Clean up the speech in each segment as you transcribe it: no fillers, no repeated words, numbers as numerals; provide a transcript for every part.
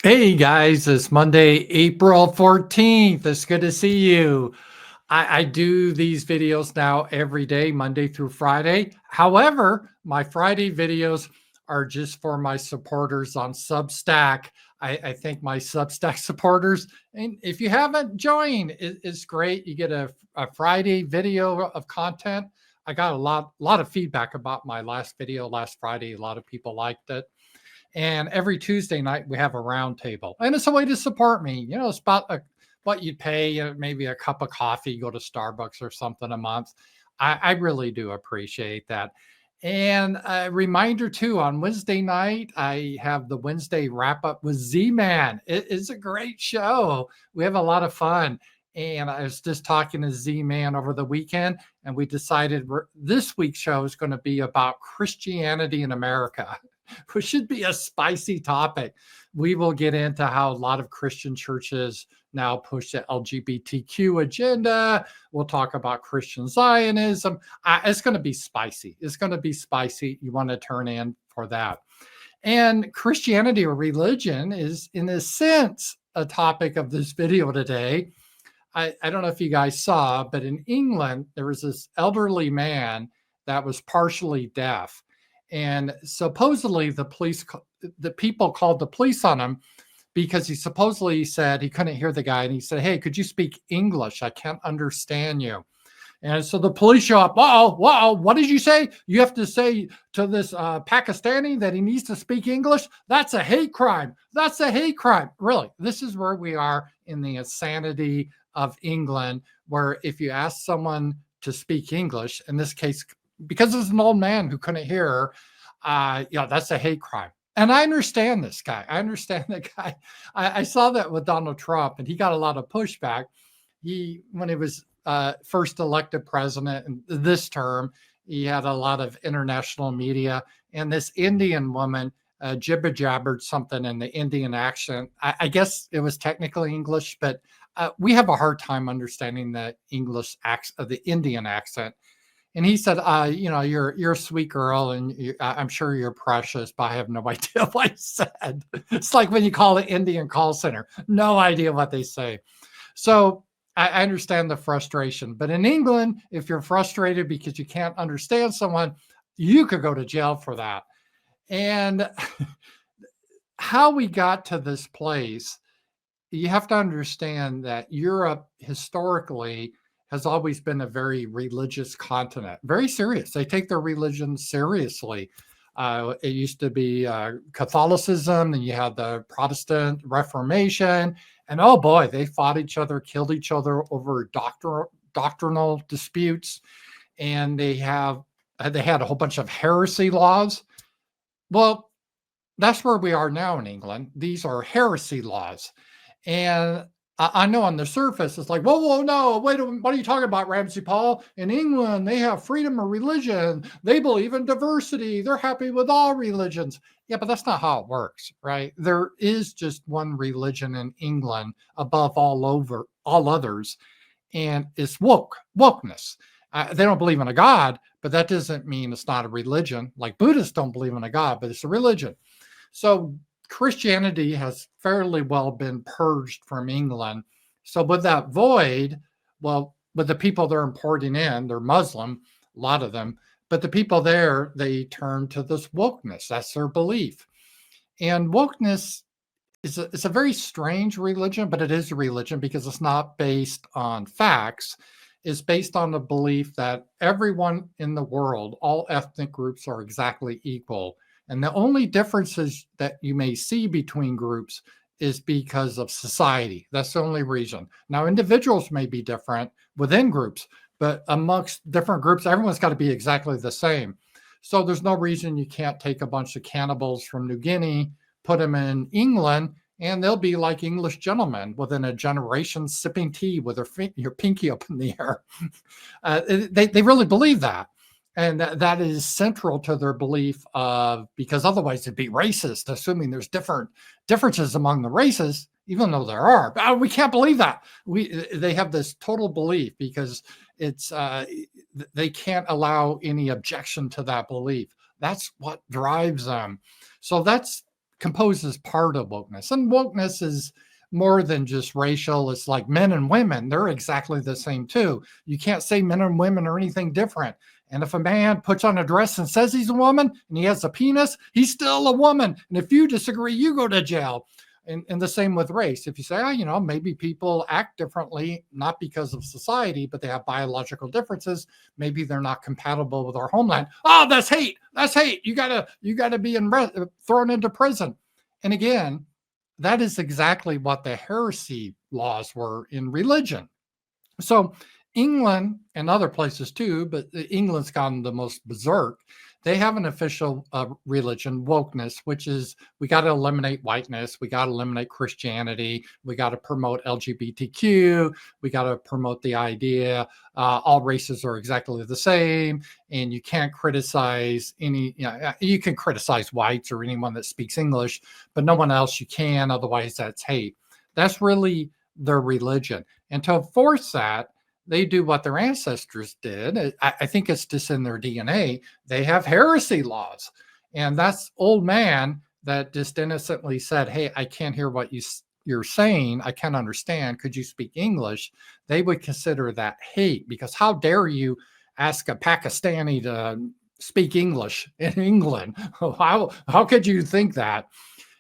Hey guys, it's Monday, April 14th. It's good to see you. I do these videos now every day, Monday through Friday. However, my Friday videos are just for my supporters on Substack. I thank my Substack supporters. And if you haven't joined, it's great. You get a Friday video of content. I got a lot of feedback about my last video last Friday. A lot of people liked it. And every Tuesday night, we have a round table. And it's a way to support me. You know, it's about what you'd pay, maybe a cup of coffee, go to Starbucks or something a month. I really do appreciate that. And a reminder too, on Wednesday night, I have the Wednesday wrap up with Z-Man. It is a great show. We have a lot of fun. And I was just talking to Z-Man over the weekend, and we decided this week's show is going to be about Christianity in America, which should be a spicy topic. We will get into how a lot of Christian churches now push the LGBTQ agenda. We'll talk about Christian Zionism. It's going to be spicy. It's going to be spicy. You want to turn in for that. And Christianity or religion is, in a sense, a topic of this video today. I don't know if you guys saw, but in England, there was this elderly man that was partially deaf. And supposedly the people called the police on him because he supposedly said he couldn't hear the guy. And he said, "Hey, could you speak English? I can't understand you." And so the police show up. Whoa, what did you say? You have to say to this Pakistani that he needs to speak English? That's a hate crime. That's a hate crime. Really, this is where we are in the insanity of England, where if you ask someone to speak English, in this case, because it's an old man who couldn't hear, that's a hate crime. And I understand this guy. I understand that guy. I saw that with Donald Trump, and he got a lot of pushback. When he was first elected president in this term, he had a lot of international media, and this Indian woman jibber jabbered something in the Indian accent. I guess it was technically English, but we have a hard time understanding the English accent, the Indian accent. And he said, you're a sweet girl, and I'm sure you're precious, but I have no idea what he said. It's like when you call the Indian call center, no idea what they say. So I understand the frustration. But in England, if you're frustrated because you can't understand someone, you could go to jail for that. And how we got to this place, you have to understand that Europe historically has always been a very religious continent, very serious. They take their religion seriously. It used to be Catholicism, and you had the Protestant Reformation, and oh boy, they fought each other, killed each other over doctrinal disputes, and they had a whole bunch of heresy laws. Well, that's where we are now in England. These are heresy laws, and I know on the surface, it's like, whoa, no, wait, what are you talking about, Ramsey Paul? In England, they have freedom of religion. They believe in diversity. They're happy with all religions. Yeah, but that's not how it works, right? There is just one religion in England above all others, and it's wokeness. They don't believe in a God, but that doesn't mean it's not a religion. Like Buddhists don't believe in a God, but it's a religion. So Christianity has fairly well been purged from England. So with that void, well, with the people they're importing in, they're Muslim, a lot of them, but the people there, they turn to this wokeness. That's their belief. And wokeness is a very strange religion, but it is a religion because it's not based on facts. It's based on the belief that everyone in the world, all ethnic groups, are exactly equal. And the only differences that you may see between groups is because of society. That's the only reason. Now, individuals may be different within groups, but amongst different groups, everyone's got to be exactly the same. So there's no reason you can't take a bunch of cannibals from New Guinea, put them in England, and they'll be like English gentlemen within a generation, sipping tea with your pinky up in the air. They really believe that. And that is central to their belief of, because otherwise it'd be racist, assuming there's differences among the races, even though there are. But we can't believe that. They have this total belief because it's they can't allow any objection to that belief. That's what drives them. So that's composes part of wokeness. And wokeness is more than just racial. It's like men and women, they're exactly the same too. You can't say men and women are anything different. And if a man puts on a dress and says he's a woman and he has a penis, he's still a woman. And if you disagree, you go to jail. And the same with race. If you say, oh, maybe people act differently, not because of society, but they have biological differences. Maybe they're not compatible with our homeland. Oh, that's hate. That's hate. You gotta be thrown into prison. And again, that is exactly what the heresy laws were in religion. So England and other places too, but England's gone the most berserk. They have an official religion, wokeness, which is we got to eliminate whiteness, we got to eliminate Christianity, we got to promote LGBTQ, we got to promote the idea all races are exactly the same, and you can't criticize any. You can criticize whites or anyone that speaks English, but no one else you can. Otherwise, that's hate. That's really their religion, and to enforce that, they do what their ancestors did. I think it's just in their DNA. They have heresy laws. And that's old man that just innocently said, hey, I can't hear what you're saying. I can't understand. Could you speak English? They would consider that hate, because how dare you ask a Pakistani to speak English in England? How could you think that?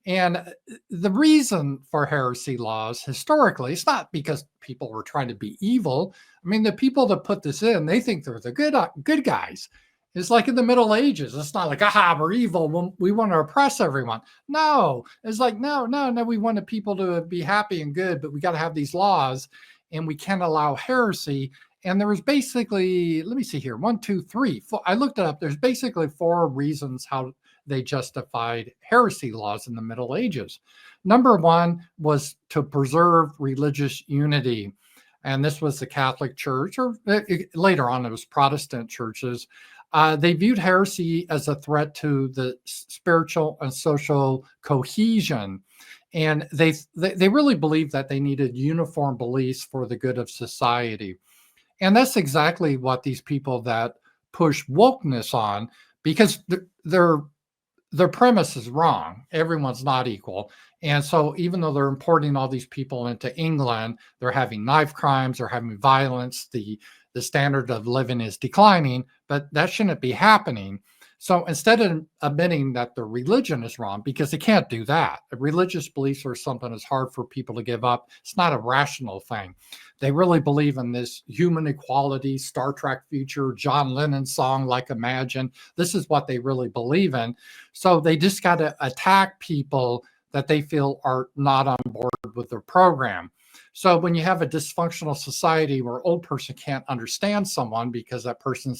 And the reason for heresy laws historically, it's not because people were trying to be evil. I mean, the people that put this in, they think they're the good guys. It's like in the Middle Ages. It's not like, we're evil. We want to oppress everyone. No, it's like, no. We want the people to be happy and good, but we got to have these laws, and we can't allow heresy. And there was basically, let me see here, 1, 2, 3, 4. I looked it up. There's basically 4 reasons how they justified heresy laws in the Middle Ages. Number 1 was to preserve religious unity. And this was the Catholic Church, or later on it was Protestant churches. They viewed heresy as a threat to the spiritual and social cohesion. And they really believed that they needed uniform beliefs for the good of society. And that's exactly what these people that push wokeness on, because their premise is wrong. Everyone's not equal. And so even though they're importing all these people into England, they're having knife crimes, they're having violence, the standard of living is declining, but that shouldn't be happening. So instead of admitting that the religion is wrong, because they can't do that, religious beliefs are something that's hard for people to give up. It's not a rational thing. They really believe in this human equality, Star Trek future, John Lennon song, like Imagine. This is what they really believe in. So they just got to attack people that they feel are not on board with their program. So when you have a dysfunctional society where an old person can't understand someone because that person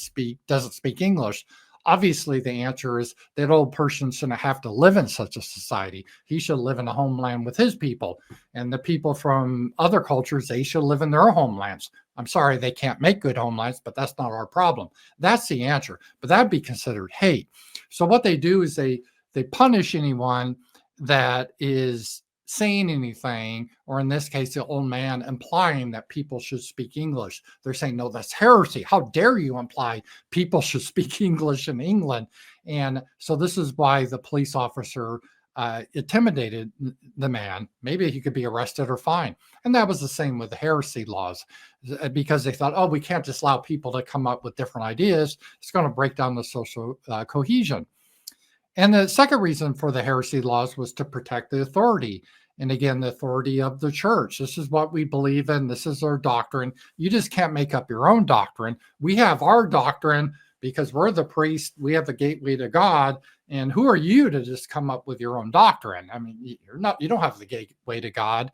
doesn't speak English, obviously the answer is that old person shouldn't have to live in such a society. He should live in a homeland with his people. And the people from other cultures, they should live in their homelands. I'm sorry, they can't make good homelands, but that's not our problem. That's the answer. But that'd be considered hate. So what they do is they punish anyone that is saying anything, or in this case, the old man implying that people should speak English. They're saying, no, that's heresy. How dare you imply people should speak English in England? And so this is why the police officer intimidated the man. Maybe he could be arrested or fined. And that was the same with the heresy laws, because they thought, we can't just allow people to come up with different ideas. It's going to break down the social cohesion. And the second reason for the heresy laws was to protect the authority. And again, the authority of the church. This is what we believe in. This is our doctrine. You just can't make up your own doctrine. We have our doctrine because we're the priest. We have the gateway to God. And who are you to just come up with your own doctrine? I mean, you don't have the gateway to God.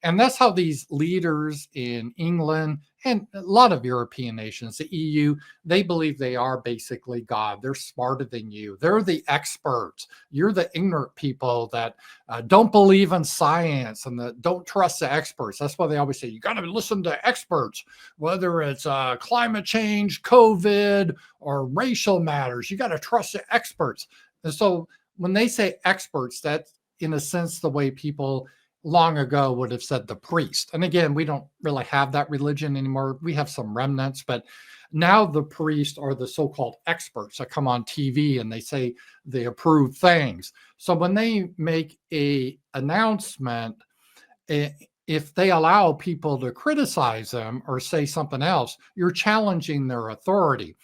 And that's how these leaders in England and a lot of European nations, the EU, they believe they are basically God. They're smarter than you. They're the experts. You're the ignorant people that don't believe in science and that don't trust the experts. That's why they always say, you got to listen to experts, whether it's climate change, COVID, or racial matters. You got to trust the experts. And so when they say experts, that's in a sense the way people long ago would have said the priest. And again, we don't really have that religion anymore. We have some remnants, but now the priests are the so-called experts that come on TV and they say they approve things. So when they make a announcement, if they allow people to criticize them or say something else, you're challenging their authority.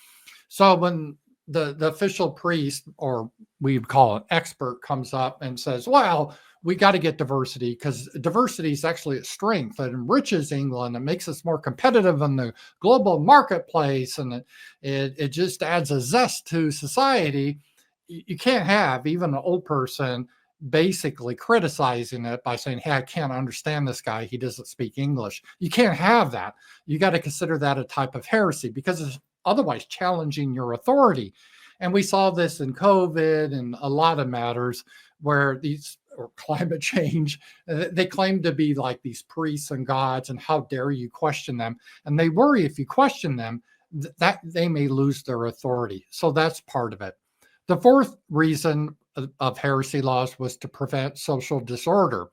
So when the official priest, or we'd call an expert, comes up and says, well, we got to get diversity because diversity is actually a strength. It enriches England. It makes us more competitive in the global marketplace. And it just adds a zest to society. You can't have even an old person basically criticizing it by saying, hey, I can't understand this guy. He doesn't speak English. You can't have that. You got to consider that a type of heresy because it's otherwise challenging your authority. And we saw this in COVID and a lot of matters where these, or climate change, they claim to be like these priests and gods, and how dare you question them? And they worry if you question them, that they may lose their authority. So that's part of it. The fourth reason of heresy laws was to prevent social disorder.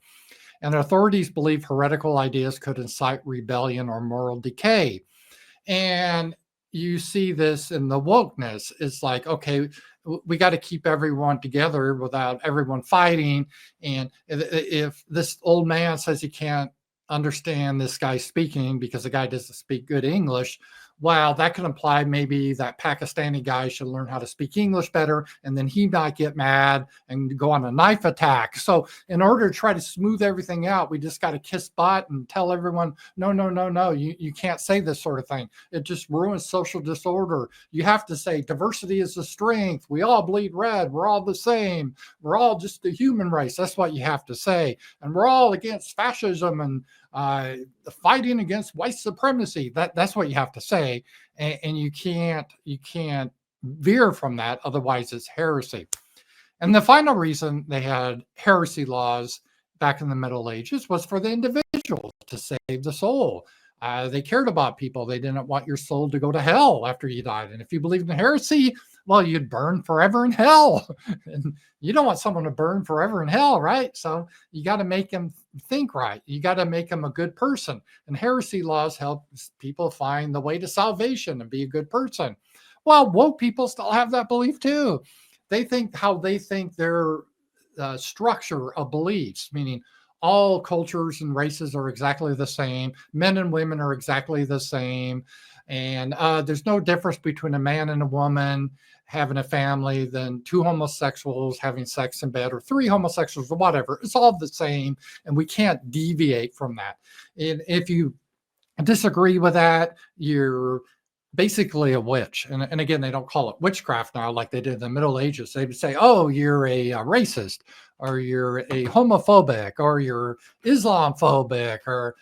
And authorities believe heretical ideas could incite rebellion or moral decay. And you see this in the wokeness. It's like, okay, we got to keep everyone together without everyone fighting. And if this old man says he can't understand this guy speaking because the guy doesn't speak good English, well, that could imply maybe that Pakistani guy should learn how to speak English better, and then he might get mad and go on a knife attack. So in order to try to smooth everything out, we just got to kiss butt and tell everyone, no, no, no, no, you can't say this sort of thing. It just ruins social disorder. You have to say diversity is a strength. We all bleed red. We're all the same. We're all just the human race. That's what you have to say. And we're all against fascism and fighting against white supremacy. That's what you have to say, and you can't veer from that. Otherwise, it's heresy. And the final reason they had heresy laws back in the Middle Ages was for the individual to save the soul. They cared about people. They didn't want your soul to go to hell after you died. And if you believed in heresy, well, you'd burn forever in hell. And you don't want someone to burn forever in hell, right? So you got to make them think right. You got to make them a good person. And heresy laws help people find the way to salvation and be a good person. Well, woke people still have that belief too. They think how they think their structure of beliefs, meaning all cultures and races are exactly the same. Men and women are exactly the same. And there's no difference between a man and a woman having a family than two homosexuals having sex in bed, or three homosexuals, or whatever. It's all the same, and we can't deviate from that. And if you disagree with that, you're basically a witch. And again, they don't call it witchcraft now like they did in the Middle Ages. They would say, oh, you're a racist, or you're a homophobic, or you're Islamophobic, or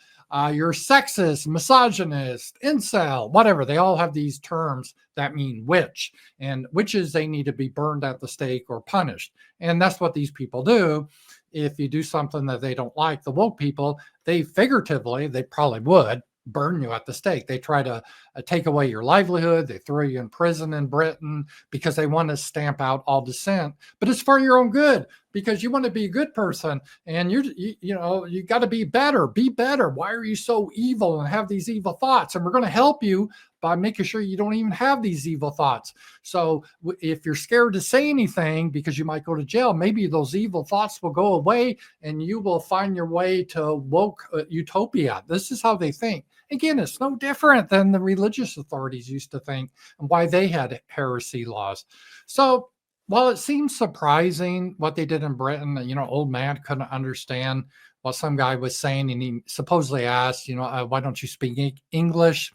you're sexist, misogynist, incel, whatever. They all have these terms that mean witch. And witches, they need to be burned at the stake or punished. And that's what these people do. If you do something that they don't like, the woke people, they figuratively, they probably would burn you at the stake. They try to take away your livelihood. They throw you in prison in Britain because they want to stamp out all dissent. But it's for your own good, because you want to be a good person, and you got to be better. Be better. Why are you so evil and have these evil thoughts? And we're going to help you by making sure you don't even have these evil thoughts. So if you're scared to say anything because you might go to jail, maybe those evil thoughts will go away and you will find your way to woke utopia. This is how they think. Again, it's no different than the religious authorities used to think and why they had heresy laws. So while it seems surprising what they did in Britain, old man couldn't understand what some guy was saying, and he supposedly asked, why don't you speak English?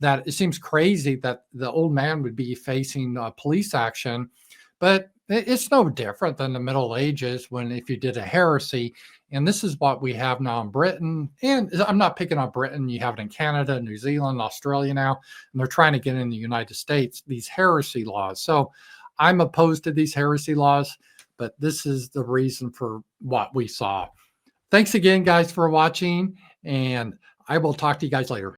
That it seems crazy that the old man would be facing police action, but it's no different than the Middle Ages when if you did a heresy. And this is what we have now in Britain. And I'm not picking on Britain. You have it in Canada, New Zealand, Australia now, and they're trying to get in the United States, these heresy laws. So I'm opposed to these heresy laws, but this is the reason for what we saw. Thanks again, guys, for watching, and I will talk to you guys later.